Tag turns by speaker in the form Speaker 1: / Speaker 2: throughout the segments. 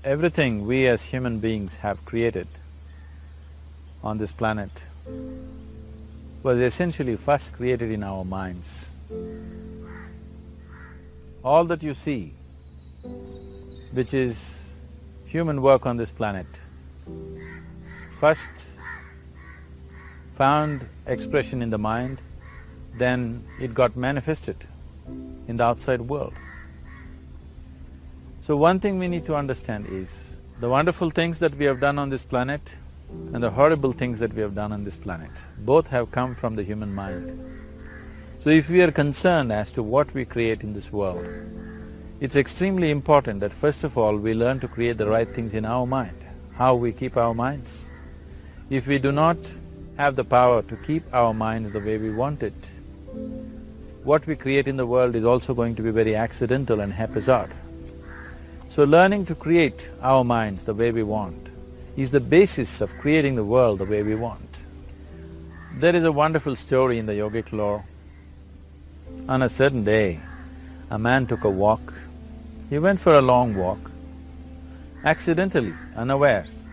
Speaker 1: Everything we as human beings have created on this planet was essentially first created in our minds. All that you see, which is human work on this planet, first found expression in the mind, then it got manifested in the outside world. So one thing we need to understand is, the wonderful things that we have done on this planet and the horrible things that we have done on this planet, both have come from the human mind. So if we are concerned as to what we create in this world, it's extremely important that first of all we learn to create the right things in our mind, how we keep our minds. If we do not have the power to keep our minds the way we want it, what we create in the world is also going to be very accidental and haphazard. So learning to create our minds the way we want is the basis of creating the world the way we want. There is a wonderful story in the yogic lore. On a certain day, a man took a walk. He went for a long walk. Accidentally, unawares,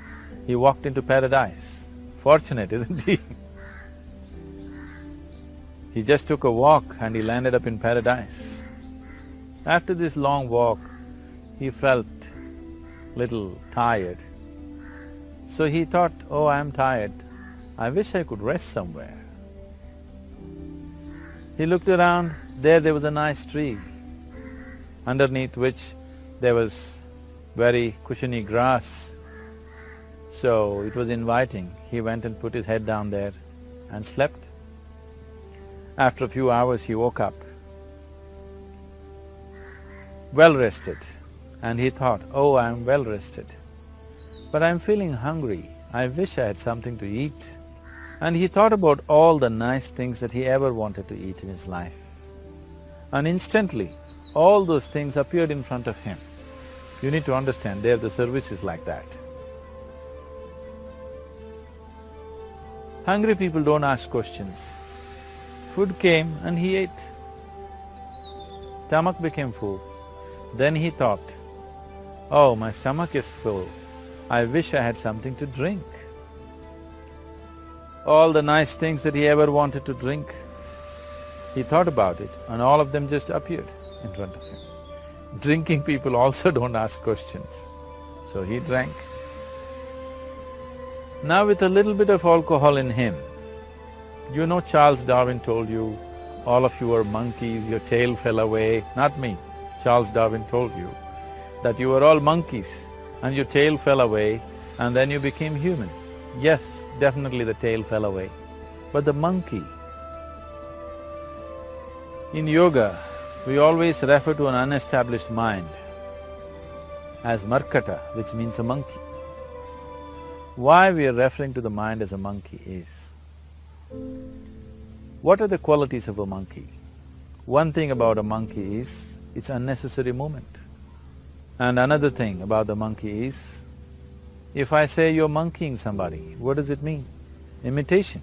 Speaker 1: he walked into paradise. Fortunate, isn't he? He just took a walk and he landed up in paradise. After this long walk, he felt little tired. So he thought, oh, I'm tired, I wish I could rest somewhere. He looked around, there was a nice tree, underneath which there was very cushiony grass. So it was inviting. He went and put his head down there and slept. After a few hours he woke up, well rested, and he thought, oh, I'm well rested, but I'm feeling hungry, I wish I had something to eat. And he thought about all the nice things that he ever wanted to eat in his life. And instantly, all those things appeared in front of him. You need to understand, there the service is like that. Hungry people don't ask questions. Food came and he ate. Stomach became full. Then he thought, oh, my stomach is full, I wish I had something to drink. All the nice things that he ever wanted to drink, he thought about it and all of them just appeared in front of him. Drinking people also don't ask questions, so he drank. Now with a little bit of alcohol in him, you know Charles Darwin told you, all of you are monkeys, your tail fell away. Not me, Charles Darwin told you that you were all monkeys and your tail fell away and then you became human. Yes, definitely the tail fell away, but the monkey… In yoga, we always refer to an unestablished mind as markata, which means a monkey. Why we are referring to the mind as a monkey is, what are the qualities of a monkey? One thing about a monkey is, it's unnecessary movement. And another thing about the monkey is, if I say you're monkeying somebody, what does it mean? Imitation.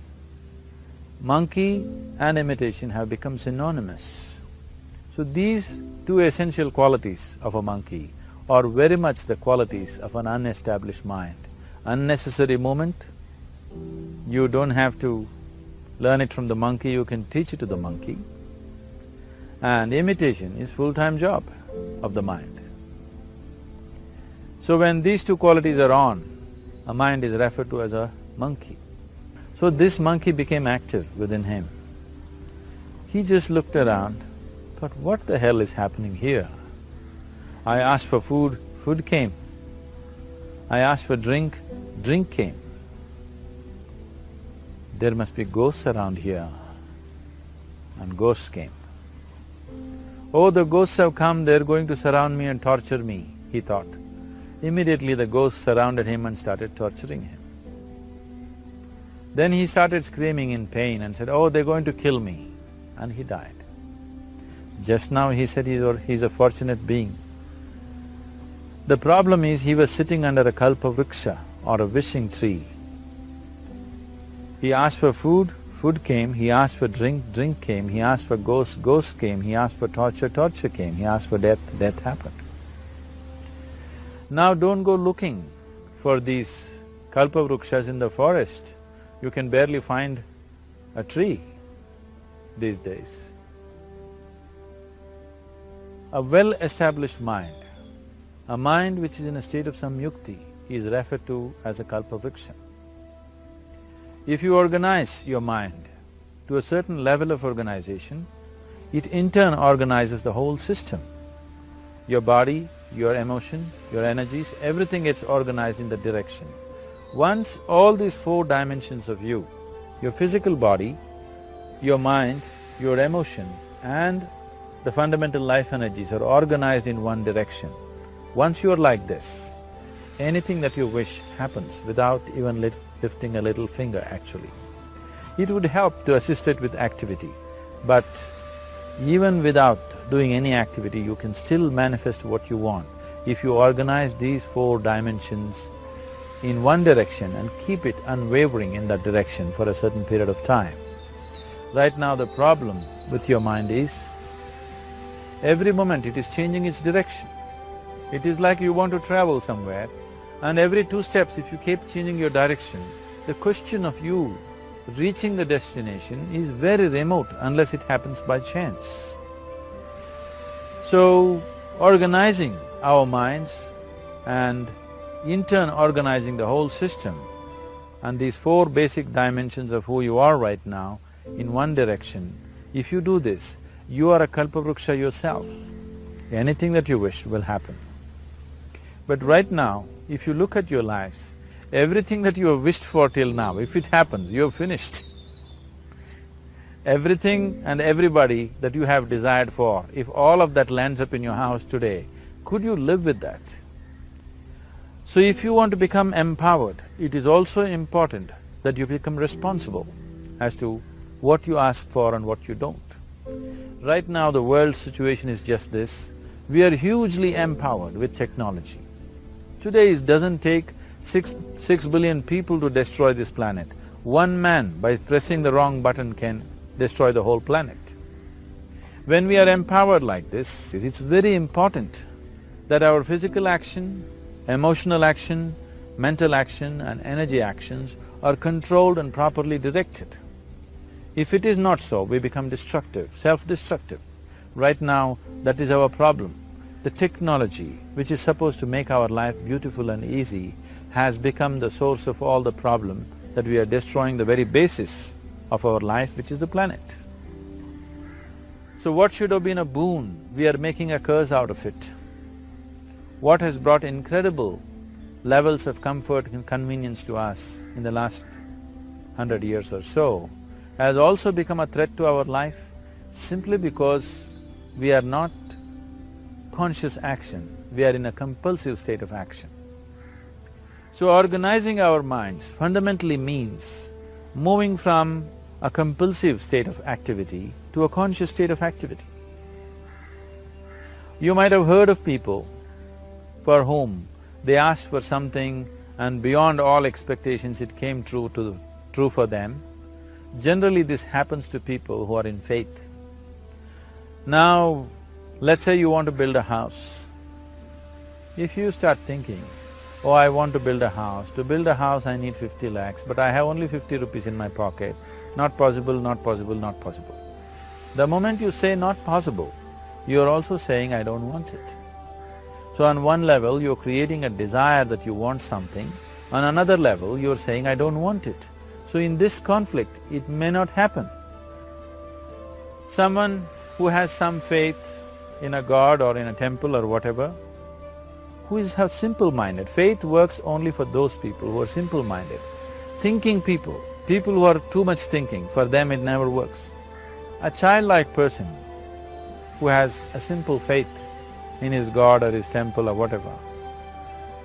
Speaker 1: Monkey and imitation have become synonymous. So these two essential qualities of a monkey are very much the qualities of an unestablished mind. Unnecessary movement, you don't have to learn it from the monkey, you can teach it to the monkey. And imitation is full-time job of the mind. So when these two qualities are on, a mind is referred to as a monkey. So this monkey became active within him. He just looked around, thought, what the hell is happening here? I asked for food, food came. I asked for drink, drink came. There must be ghosts around here, and ghosts came. Oh, the ghosts have come, they're going to surround me and torture me, he thought. Immediately the ghosts surrounded him and started torturing him. Then he started screaming in pain and said, oh, they're going to kill me, and he died. Just now he said he's a fortunate being. The problem is, he was sitting under a kalpa vriksha or a wishing tree. He asked for food, food came, he asked for drink, drink came, he asked for ghost, ghost came, he asked for torture, torture came, he asked for death, death happened. Now don't go looking for these kalpavrukshas in the forest. You can barely find a tree these days. A well-established mind, a mind which is in a state of samyukti, is referred to as a kalpavriksha. If you organize your mind to a certain level of organization, it in turn organizes the whole system. Your body, your emotion, your energies, everything gets organized in that direction. Once all these four dimensions of you, your physical body, your mind, your emotion and the fundamental life energies are organized in one direction, once you are like this, anything that you wish happens without even lifting a little finger actually. It would help to assist it with activity, but even without doing any activity, you can still manifest what you want if you organize these four dimensions in one direction and keep it unwavering in that direction for a certain period of time. Right now the problem with your mind is, every moment it is changing its direction. It is like you want to travel somewhere and every 2 steps if you keep changing your direction, the question of you reaching the destination is very remote unless it happens by chance. So, organizing our minds and in turn organizing the whole system and these 4 basic dimensions of who you are right now in one direction, if you do this, you are a kalpavruksha yourself. Anything that you wish will happen. But right now, if you look at your lives, everything that you have wished for till now, if it happens, you have finished. Everything and everybody that you have desired for, if all of that lands up in your house today, could you live with that? So if you want to become empowered, it is also important that you become responsible as to what you ask for and what you don't. Right now the world's situation is just this, we are hugely empowered with technology. Today it doesn't take six billion people to destroy this planet. One man by pressing the wrong button can destroy the whole planet. When we are empowered like this, it's very important that our physical action, emotional action, mental action and energy actions are controlled and properly directed. If it is not so, we become destructive, self-destructive. Right now, that is our problem. The technology, which is supposed to make our life beautiful and easy, has become the source of all the problem that we are destroying the very basis of our life, which is the planet. So what should have been a boon, we are making a curse out of it. What has brought incredible levels of comfort and convenience to us in the last 100 years or so has also become a threat to our life simply because we are not conscious action, we are in a compulsive state of action. So organizing our minds fundamentally means moving from a compulsive state of activity to a conscious state of activity. You might have heard of people for whom they asked for something and beyond all expectations it came true for them. Generally this happens to people who are in faith. Now, let's say you want to build a house. If you start thinking, oh, I want to build a house. To build a house I need 50 lakhs, but I have only 50 rupees in my pocket. Not possible, not possible, not possible. The moment you say not possible, you are also saying I don't want it. So on one level you're creating a desire that you want something, on another level you're saying I don't want it. So in this conflict, it may not happen. Someone who has some faith in a god or in a temple or whatever, who is simple-minded, faith works only for those people who are simple-minded. Thinking people who are too much thinking, for them it never works. A childlike person who has a simple faith in his god or his temple or whatever,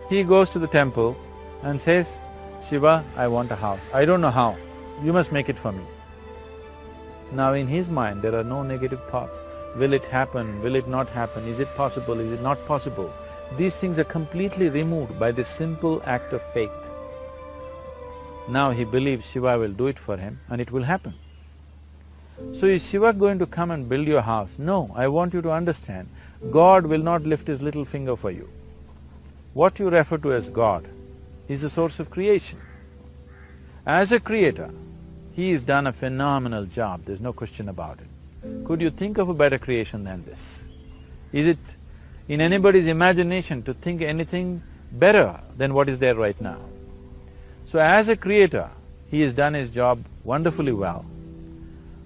Speaker 1: he goes to the temple and says, Shiva, I want a house. I don't know how, you must make it for me. Now in his mind there are no negative thoughts. Will it happen? Will it not happen? Is it possible? Is it not possible? These things are completely removed by this simple act of faith. Now he believes Shiva will do it for him and it will happen. So is Shiva going to come and build your house? No, I want you to understand, God will not lift his little finger for you. what you refer to as God is the source of creation. As a creator, He has done a phenomenal job, there's no question about it. Could you think of a better creation than this? Is it in anybody's imagination to think anything better than what is there right now? So as a creator, He has done His job wonderfully well.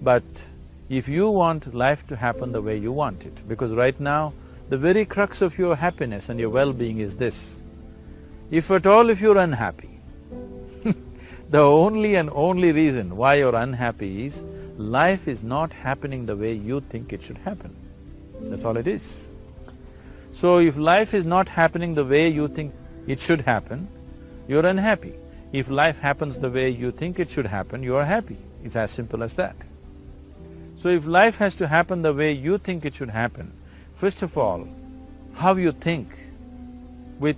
Speaker 1: But if you want life to happen the way you want it, because right now, the very crux of your happiness and your well-being is this. If at all if you're unhappy, the only and only reason why you're unhappy is life is not happening the way you think it should happen. That's all it is. So if life is not happening the way you think it should happen, you're unhappy. If life happens the way you think it should happen, you are happy. It's as simple as that. So if life has to happen the way you think it should happen, first of all, how you think, with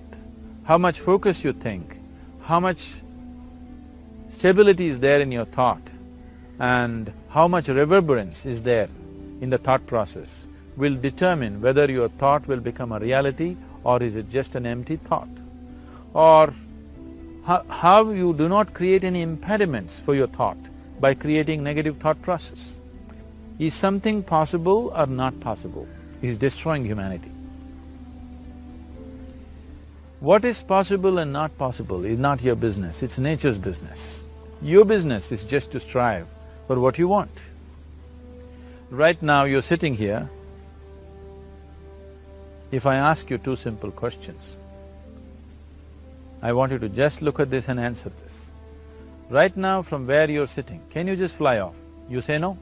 Speaker 1: how much focus you think, how much stability is there in your thought, and how much reverberance is there in the thought process will determine whether your thought will become a reality or is it just an empty thought. Or how you do not create any impediments for your thought by creating negative thought process. Is something possible or not possible? Is destroying humanity. What is possible and not possible is not your business, it's nature's business. Your business is just to strive for what you want. Right now you're sitting here. If I ask you two simple questions, I want you to just look at this and answer this. Right now from where you're sitting, can you just fly off? You say no.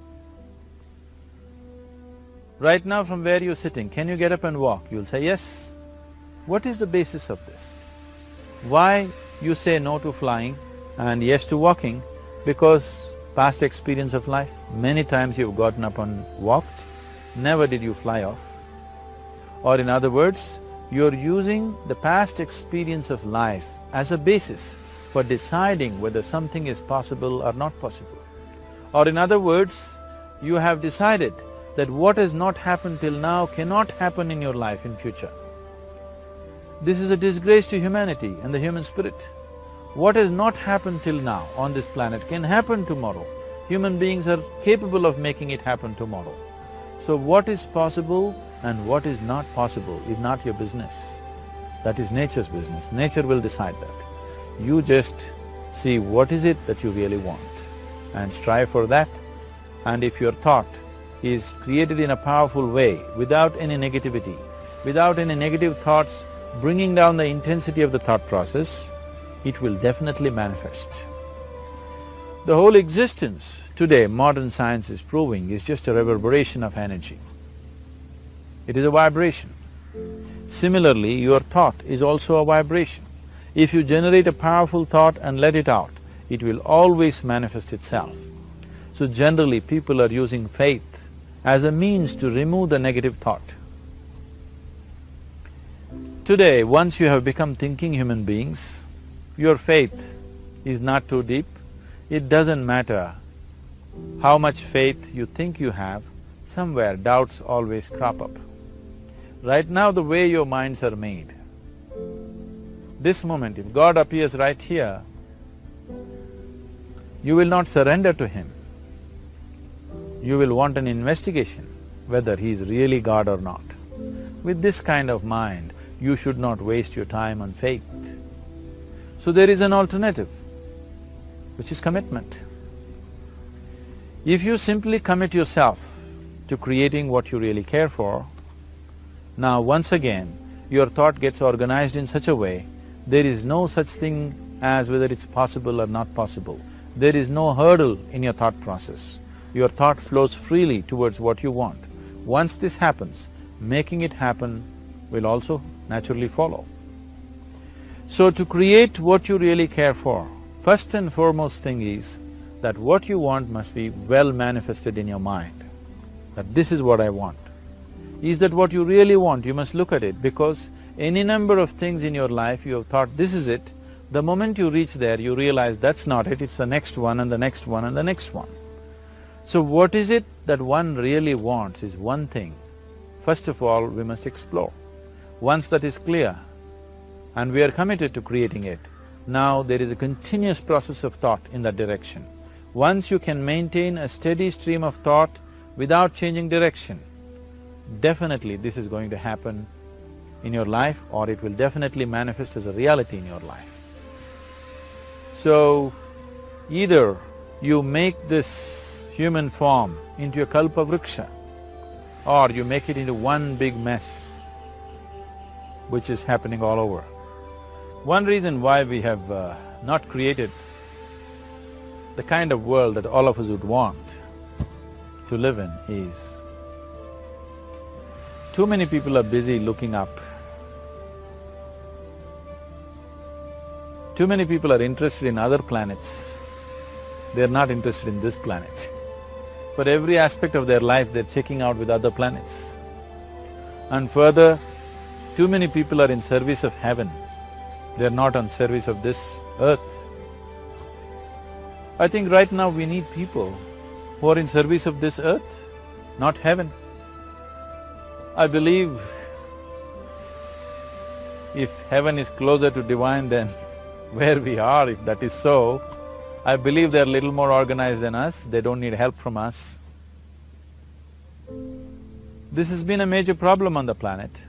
Speaker 1: Right now from where you're sitting, can you get up and walk? You'll say yes. What is the basis of this? Why you say no to flying and yes to walking? Because past experience of life, many times you've gotten up and walked, never did you fly off. Or in other words, you're using the past experience of life as a basis for deciding whether something is possible or not possible. Or in other words, you have decided that what has not happened till now cannot happen in your life in future. This is a disgrace to humanity and the human spirit. What has not happened till now on this planet can happen tomorrow. Human beings are capable of making it happen tomorrow. So what is possible and what is not possible is not your business. That is nature's business. Nature will decide that. You just see what is it that you really want and strive for that. And if your thought is created in a powerful way, without any negativity, without any negative thoughts bringing down the intensity of the thought process, it will definitely manifest. The whole existence today, modern science is proving, is just a reverberation of energy. It is a vibration. Similarly, your thought is also a vibration. If you generate a powerful thought and let it out, it will always manifest itself. So generally, people are using faith as a means to remove the negative thought. Today, once you have become thinking human beings, your faith is not too deep. It doesn't matter how much faith you think you have, somewhere doubts always crop up. Right now, the way your minds are made, this moment, if God appears right here, you will not surrender to Him. You will want an investigation whether He is really God or not. With this kind of mind, you should not waste your time on faith. So there is an alternative, which is commitment. If you simply commit yourself to creating what you really care for, now once again, your thought gets organized in such a way, there is no such thing as whether it's possible or not possible. There is no hurdle in your thought process. Your thought flows freely towards what you want. Once this happens, making it happen will also naturally follow. So to create what you really care for, first and foremost thing is that what you want must be well manifested in your mind, that this is what I want. Is that what you really want? You must look at it, because any number of things in your life you have thought, this is it. The moment you reach there, you realize that's not it, it's the next one and the next one and the next one. So what is it that one really wants is one thing. First of all, we must explore. Once that is clear, and we are committed to creating it. Now there is a continuous process of thought in that direction. Once you can maintain a steady stream of thought without changing direction, definitely this is going to happen in your life, or it will definitely manifest as a reality in your life. So, either you make this human form into a kalpa vriksha, or you make it into one big mess, which is happening all over. One reason why we have not created the kind of world that all of us would want to live in is, too many people are busy looking up. Too many people are interested in other planets. They're not interested in this planet. For every aspect of their life, they're checking out with other planets. And further, too many people are in service of heaven. They're not on service of this earth. I think right now we need people who are in service of this earth, not heaven. I believe if heaven is closer to divine than where we are, if that is so, I believe they're a little more organized than us, they don't need help from us. This has been a major problem on the planet.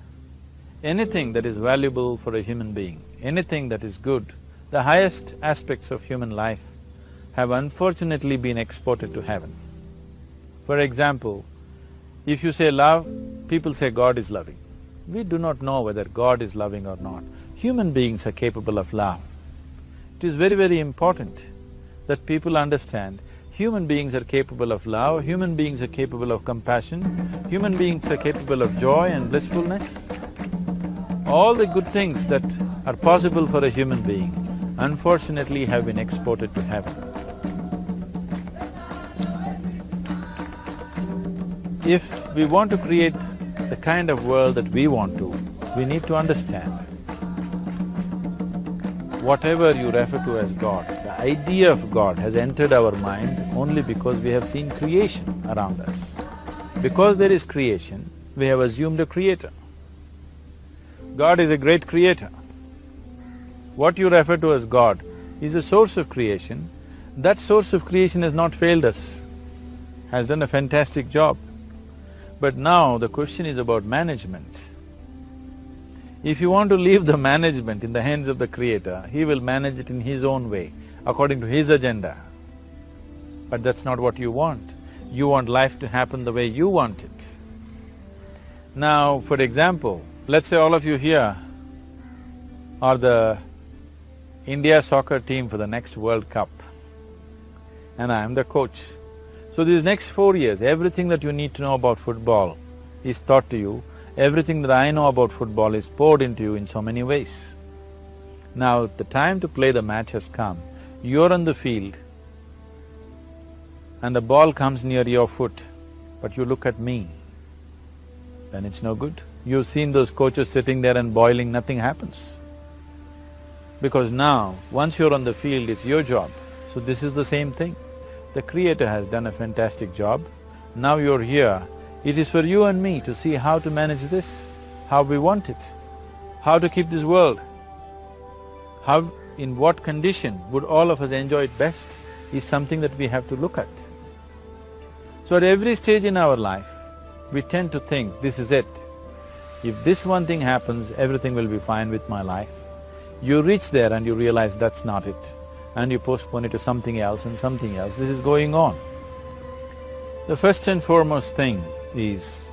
Speaker 1: Anything that is valuable for a human being, anything that is good, the highest aspects of human life have unfortunately been exported to heaven. For example, if you say love, people say God is loving. We do not know whether God is loving or not. Human beings are capable of love. It is very, very important that people understand human beings are capable of love, human beings are capable of compassion, human beings are capable of joy and blissfulness. All the good things that are possible for a human being, unfortunately have been exported to heaven. If we want to create the kind of world that we want to, we need to understand whatever you refer to as God, the idea of God has entered our mind only because we have seen creation around us. Because there is creation, we have assumed a creator. God is a great creator. What you refer to as God is a source of creation. That source of creation has not failed us, has done a fantastic job. But now the question is about management. If you want to leave the management in the hands of the Creator, He will manage it in His own way, according to His agenda. But that's not what you want. You want life to happen the way you want it. Now, for example, let's say all of you here are the India soccer team for the next World Cup, and I am the coach. So these next 4 years, everything that you need to know about football is taught to you. Everything that I know about football is poured into you in so many ways. Now, the time to play the match has come. You're on the field and the ball comes near your foot, but you look at me, then it's no good. You've seen those coaches sitting there and boiling, nothing happens. Because now, once you're on the field, it's your job. So this is the same thing. The Creator has done a fantastic job. Now you're here. It is for you and me to see how to manage this, how we want it, how to keep this world, how, in what condition would all of us enjoy it best is something that we have to look at. So at every stage in our life, we tend to think, this is it. If this one thing happens, everything will be fine with my life. You reach there and you realize that's not it, and you postpone it to something else and something else. This is going on. The first and foremost thing is,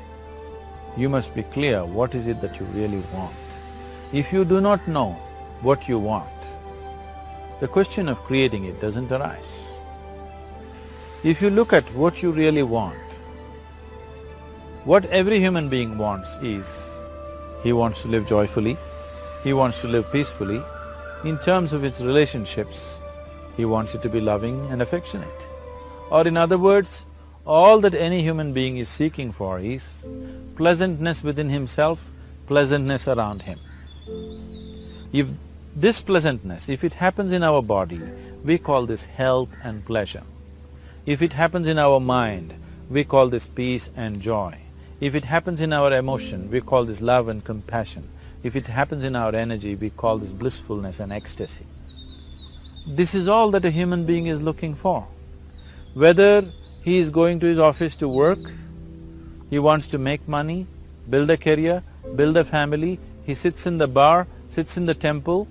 Speaker 1: you must be clear what is it that you really want. If you do not know what you want, the question of creating it doesn't arise. If you look at what you really want, what every human being wants is, he wants to live joyfully, he wants to live peacefully. In terms of its relationships, he wants it to be loving and affectionate. Or in other words, all that any human being is seeking for is pleasantness within himself, pleasantness around him. If this pleasantness, if it happens in our body, we call this health and pleasure. If it happens in our mind, we call this peace and joy. If it happens in our emotion, we call this love and compassion. if it happens in our energy, we call this blissfulness and ecstasy. This is all that a human being is looking for. Whether he is going to his office to work, he wants to make money, build a career, build a family, he sits in the bar, sits in the temple,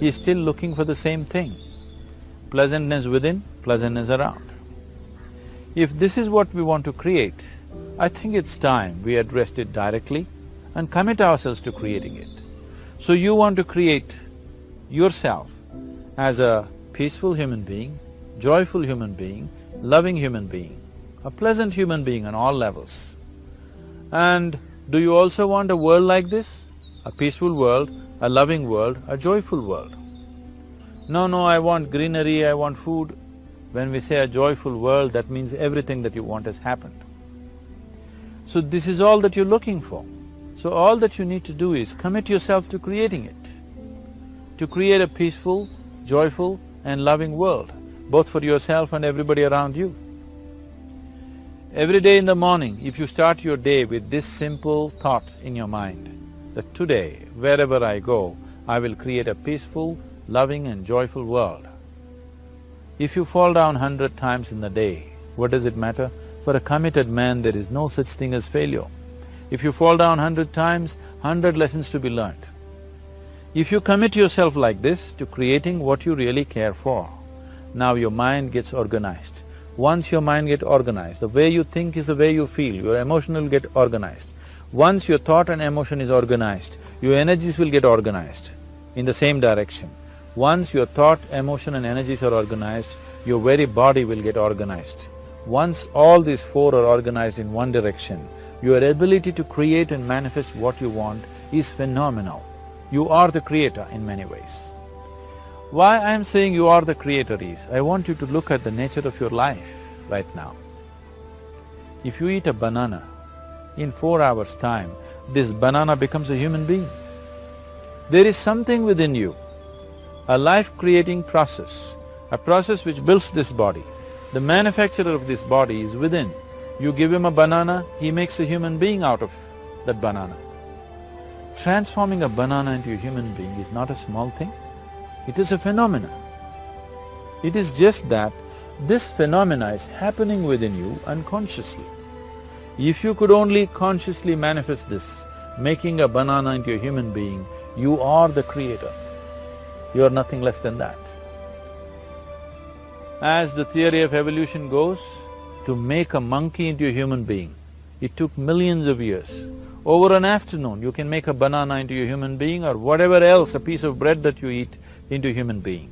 Speaker 1: he is still looking for the same thing. Pleasantness within, pleasantness around. If this is what we want to create, I think it's time we addressed it directly and commit ourselves to creating it. So you want to create yourself as a peaceful human being, joyful human being, loving human being, a pleasant human being on all levels. And do you also want a world like this? A peaceful world, a loving world, a joyful world? No, I want greenery, I want food. When we say a joyful world, that means everything that you want has happened. So this is all that you're looking for. So all that you need to do is commit yourself to creating it, to create a peaceful, joyful and loving world, both for yourself and everybody around you. Every day in the morning, if you start your day with this simple thought in your mind, that today, wherever I go, I will create a peaceful, loving and joyful world. If you fall down 100 times in the day, what does it matter? For a committed man, there is no such thing as failure. If you fall down 100 times, 100 lessons to be learnt. If you commit yourself like this to creating what you really care for, now your mind gets organized. Once your mind gets organized, the way you think is the way you feel, your emotion will get organized. Once your thought and emotion is organized, your energies will get organized in the same direction. Once your thought, emotion and energies are organized, your very body will get organized. Once all these four are organized in one direction, your ability to create and manifest what you want is phenomenal. You are the creator in many ways. Why I am saying you are the creator is, I want you to look at the nature of your life right now. If you eat a banana, in 4 hours' time, this banana becomes a human being. There is something within you, a life-creating process, a process which builds this body. The manufacturer of this body is within. You give him a banana, he makes a human being out of that banana. Transforming a banana into a human being is not a small thing, it is a phenomena. It is just that this phenomena is happening within you unconsciously. If you could only consciously manifest this, making a banana into a human being, you are the creator. You are nothing less than that. As the theory of evolution goes, to make a monkey into a human being, it took millions of years. Over an afternoon, you can make a banana into a human being or whatever else, a piece of bread that you eat, into a human being.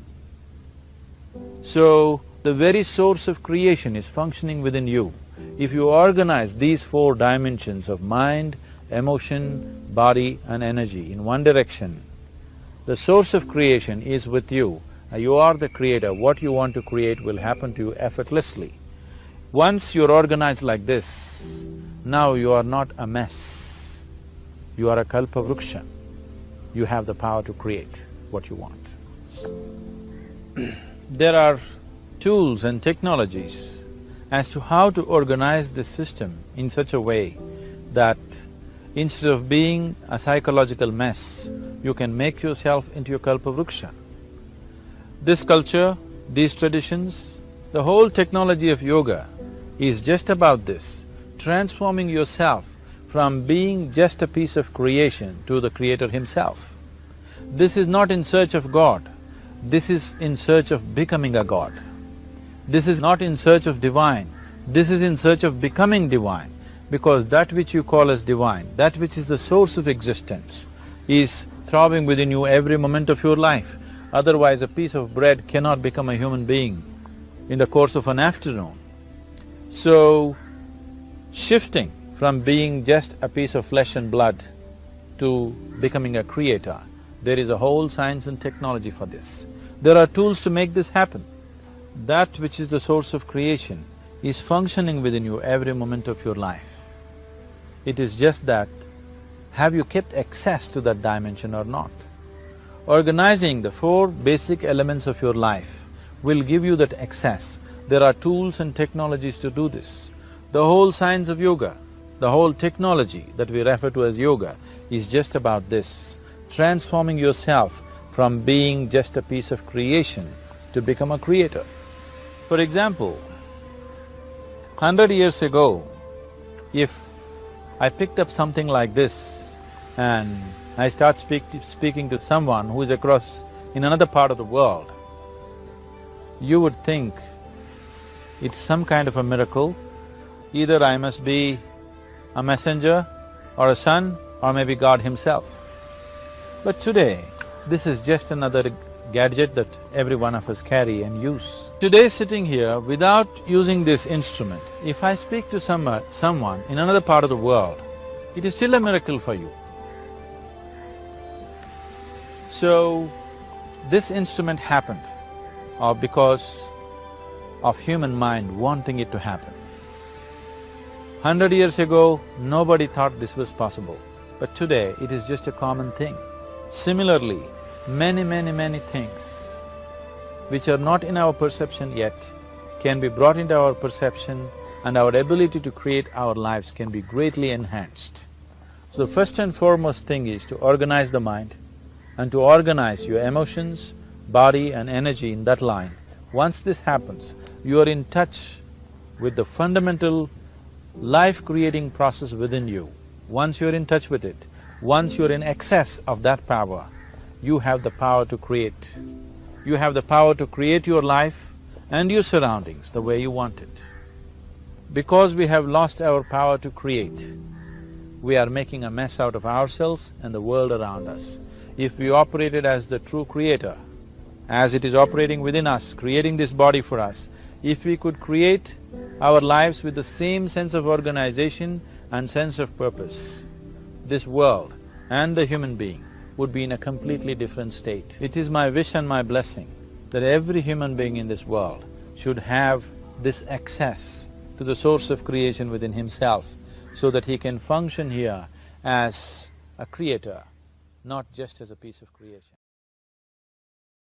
Speaker 1: So, the very source of creation is functioning within you. If you organize these four dimensions of mind, emotion, body and energy in one direction, the source of creation is with you. You are the creator. What you want to create will happen to you effortlessly. Once you're organized like this, now you are not a mess. You are a kalpavruksha. You have the power to create what you want. There are tools and technologies as to how to organize this system in such a way that instead of being a psychological mess, you can make yourself into a kalpavruksha. This culture, these traditions, the whole technology of yoga is just about this, transforming yourself from being just a piece of creation to the creator himself. This is not in search of God, this is in search of becoming a God. This is not in search of divine, this is in search of becoming divine, because that which you call as divine, that which is the source of existence, is throbbing within you every moment of your life. Otherwise, a piece of bread cannot become a human being in the course of an afternoon. So, shifting from being just a piece of flesh and blood to becoming a creator, there is a whole science and technology for this. There are tools to make this happen. That which is the source of creation is functioning within you every moment of your life. It is just that, have you kept access to that dimension or not? Organizing the four basic elements of your life will give you that access. There are tools and technologies to do this. The whole science of yoga, the whole technology that we refer to as yoga, is just about this, transforming yourself from being just a piece of creation to become a creator. For example, 100 years ago, if I picked up something like this and I start speaking to someone who is across in another part of the world, you would think it's some kind of a miracle. Either I must be a messenger or a son or maybe God himself. But today, this is just another gadget that every one of us carry and use. Today sitting here, without using this instrument, if I speak to someone in another part of the world, it is still a miracle for you. So, this instrument happened because of human mind wanting it to happen. 100 years ago, nobody thought this was possible, but today it is just a common thing. Similarly, many things which are not in our perception yet can be brought into our perception, and our ability to create our lives can be greatly enhanced. So the first and foremost thing is to organize the mind and to organize your emotions, body and energy in that line. Once this happens, you are in touch with the fundamental life-creating process within you. Once you're in touch with it, once you're in excess of that power, you have the power to create. You have the power to create your life and your surroundings the way you want it. Because we have lost our power to create, we are making a mess out of ourselves and the world around us. If we operated as the true creator, as it is operating within us, creating this body for us, if we could create our lives with the same sense of organization and sense of purpose, this world and the human being would be in a completely different state. It is my wish and my blessing that every human being in this world should have this access to the source of creation within himself, so that he can function here as a creator, not just as a piece of creation.